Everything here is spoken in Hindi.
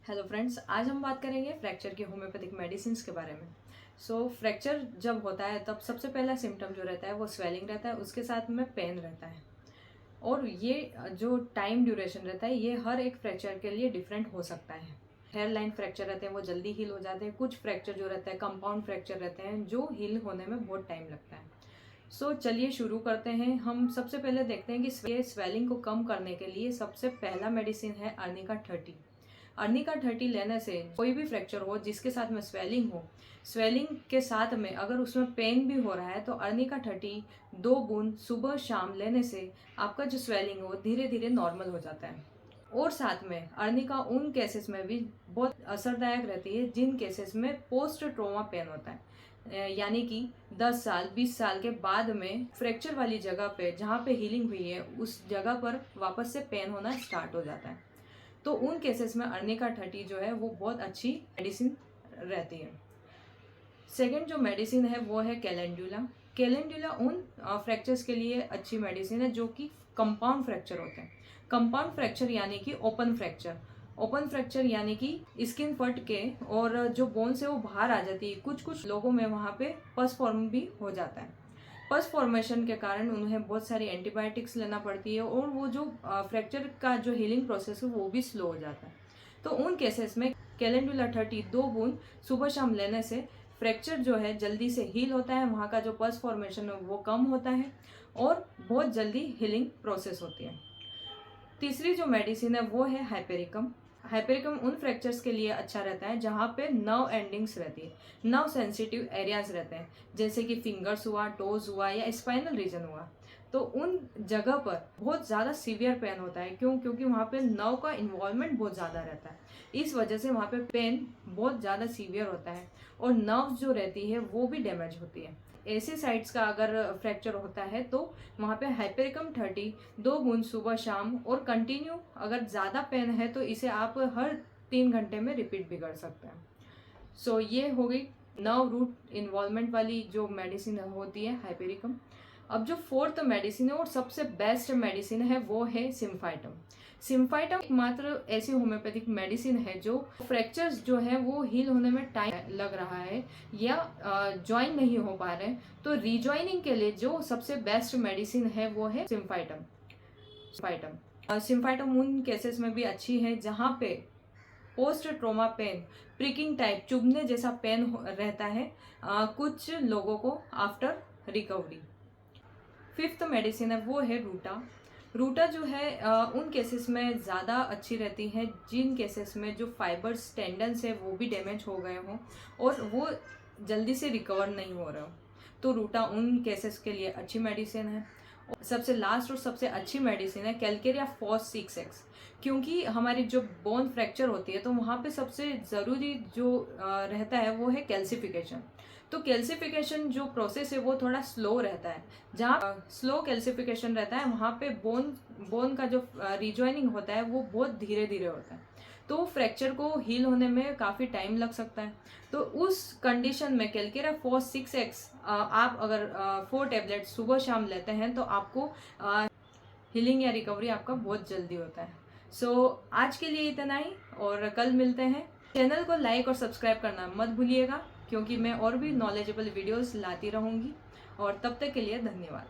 हेलो फ्रेंड्स, आज हम बात करेंगे फ्रैक्चर के होम्योपैथिक मेडिसिन के बारे में। फ्रैक्चर जब होता है तब सबसे पहला सिम्टम जो रहता है वो स्वेलिंग रहता है, उसके साथ में पेन रहता है। और ये जो टाइम ड्यूरेशन रहता है ये हर एक फ्रैक्चर के लिए डिफरेंट हो सकता है। हेयर लाइन फ्रैक्चर रहते हैं वो जल्दी हील हो जाते हैं, कुछ फ्रैक्चर जो रहता है कंपाउंड फ्रैक्चर रहते हैं जो हील होने में बहुत टाइम लगता है। चलिए शुरू करते हैं। हम सबसे पहले देखते हैं कि ये स्वेलिंग को कम करने के लिए सबसे पहला मेडिसिन है अर्निका 30। अर्निका 30 लेने से कोई भी फ्रैक्चर हो जिसके साथ में स्वेलिंग हो, स्वेलिंग के साथ में अगर उसमें पेन भी हो रहा है तो अर्निका 30 2 बूंद सुबह शाम लेने से आपका जो स्वेलिंग हो धीरे धीरे नॉर्मल हो जाता है। और साथ में अर्निका उन केसेस में भी बहुत असरदायक रहती है जिन केसेस में पोस्ट ट्रोमा पेन होता है, यानी कि 10 साल 20 साल के बाद में फ्रैक्चर वाली जगह पे जहाँ पे हीलिंग हुई है उस जगह पर वापस से पेन होना स्टार्ट हो जाता है। तो उन केसेस में अर्निका 30 जो है वो बहुत अच्छी मेडिसिन रहती है। सेकेंड जो मेडिसिन है वो है कैलेंडुला। कैलेंडुला उन फ्रैक्चर्स के लिए अच्छी मेडिसिन है जो कि कंपाउंड फ्रैक्चर होते हैं। कंपाउंड फ्रैक्चर यानी कि ओपन फ्रैक्चर। ओपन फ्रैक्चर यानी कि स्किन फट के और जो बोन से वो बाहर आ जाती है, कुछ कुछ लोगों में वहाँ पे पस फॉर्म भी हो जाता है। पस फॉर्मेशन के कारण उन्हें बहुत सारी एंटीबायोटिक्स लेना पड़ती है और वो जो फ्रैक्चर का जो हीलिंग प्रोसेस है वो भी स्लो हो जाता है। तो उन केसेस में कैलेंडुला 30 2 बूंद सुबह शाम लेने से फ्रैक्चर जो है जल्दी से हील होता है, वहाँ का जो पस फॉर्मेशन है वो कम होता है और बहुत जल्दी हीलिंग प्रोसेस होती है। तीसरी जो मेडिसिन है वो है हाइपेरिकम। हाइपेरिकम उन फ्रैक्चर्स के लिए अच्छा रहता है जहाँ पे नर्व एंडिंग्स रहती है, नर्व सेंसिटिव एरियाज रहते हैं, जैसे कि फिंगर्स हुआ, टोज हुआ या स्पाइनल रीजन हुआ। तो उन जगह पर बहुत ज़्यादा सीवियर पेन होता है। क्योंकि वहाँ पे नर्व का इन्वॉल्वमेंट बहुत ज़्यादा रहता है, इस वजह से वहाँ पे पेन बहुत ज़्यादा सीवियर होता है और नर्व्स जो रहती है वो भी डैमेज होती है। ऐसे साइड्स का अगर फ्रैक्चर होता है तो वहाँ पे हाइपेरिकम 30 2 बूंद सुबह शाम और कंटिन्यू, अगर ज़्यादा पेन है तो इसे आप हर 3 घंटे में रिपीट भी कर सकते हैं। ये हो गई नर्व रूट इन्वॉल्वमेंट वाली जो मेडिसिन होती है हाइपेरिकम। अब जो फोर्थ मेडिसिन है और सबसे बेस्ट मेडिसिन है वो है सिम्फाइटम। सिम्फाइटम एकमात्र ऐसी होम्योपैथिक मेडिसिन है जो फ्रैक्चर्स जो है वो हील होने में टाइम लग रहा है या ज्वाइन नहीं हो पा रहे हैं, तो रीज्वाइनिंग के लिए जो सबसे बेस्ट मेडिसिन है वो है सिम्फाइटम। सिम्फाइटम उन केसेस में भी अच्छी है जहाँ पे post trauma pain, pricking type चुभने जैसा पेन रहता है कुछ लोगों को आफ्टर रिकवरी। फिफ्थ मेडिसिन है वो है रूटा। रूटा जो है उन केसेस में ज़्यादा अच्छी रहती है जिन केसेस में जो फाइबर्स टेंडन्स है वो भी डैमेज हो गए हों और वो जल्दी से रिकवर नहीं हो रहे हो, तो रूटा उन केसेस के लिए अच्छी मेडिसिन है। और सबसे लास्ट और सबसे अच्छी मेडिसिन है कैलकेरिया फॉस 6X। क्योंकि हमारी जो बोन फ्रैक्चर होती है तो वहाँ पे सबसे ज़रूरी जो रहता है वो है कैल्सिफिकेशन। तो कैल्सिफिकेशन जो प्रोसेस है वो थोड़ा स्लो रहता है। जहाँ स्लो कैल्सिफिकेशन रहता है वहाँ पे बोन का जो रिजॉइनिंग होता है वो बहुत धीरे धीरे होता है, तो फ्रैक्चर को हील होने में काफ़ी टाइम लग सकता है। तो उस कंडीशन में कैलकेरा फॉस 6X आप अगर 4 टैबलेट सुबह शाम लेते हैं तो आपको हीलिंग या रिकवरी आपका बहुत जल्दी होता है। आज के लिए इतना ही और कल मिलते हैं। चैनल को लाइक और सब्सक्राइब करना मत भूलिएगा क्योंकि मैं और भी नॉलेजेबल वीडियोस लाती रहूँगी। और तब तक के लिए धन्यवाद।